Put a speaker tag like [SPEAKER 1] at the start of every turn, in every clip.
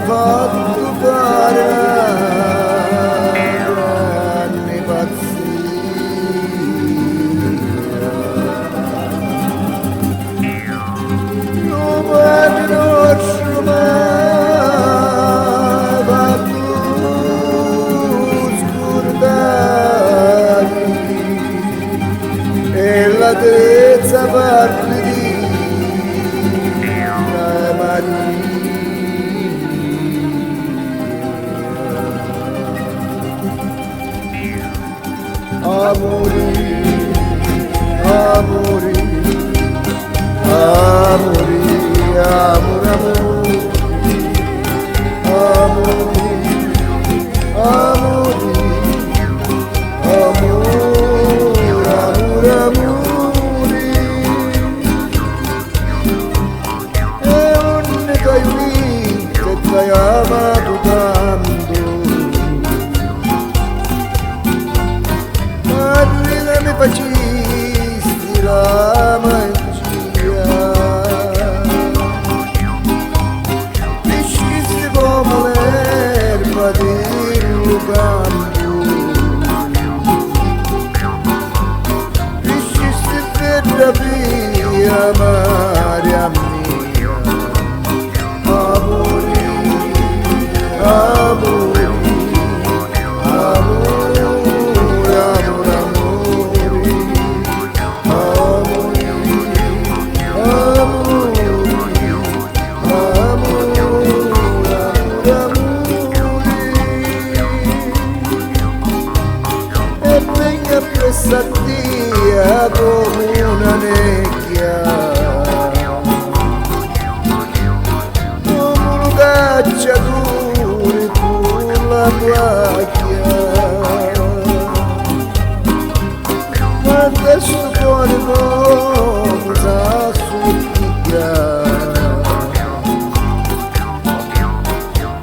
[SPEAKER 1] fatto fare grandi pazzia. Non mi nostro mai fatto scordare e la terza parte di amore, amore, amore, amore, amore, amore, amore, amore, e onne che hai amato tanto. Mi facisti la magia, mi scisti come l'erba del campo, mi scisti per la via Maria mia, amore, amore. Satia come una necchia, come un cacciatore con la placchia, ma adesso cuore non sa sottigliare,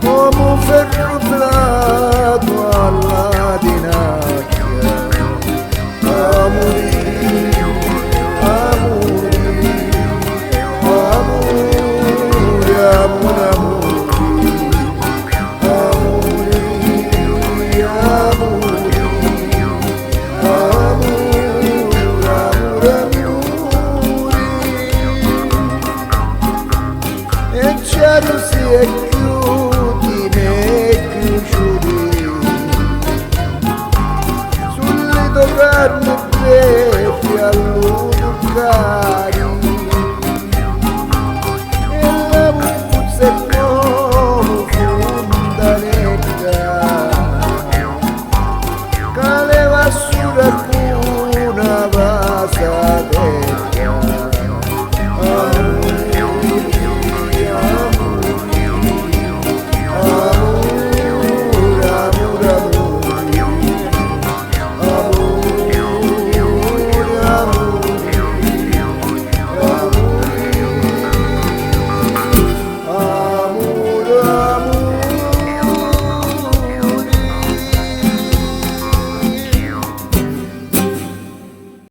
[SPEAKER 1] come un ferro pelato alla dinacchia. Amore, amore, amore, amore, amore, amore, e cielo si è chiudi nei chiudi. Carne e a lunga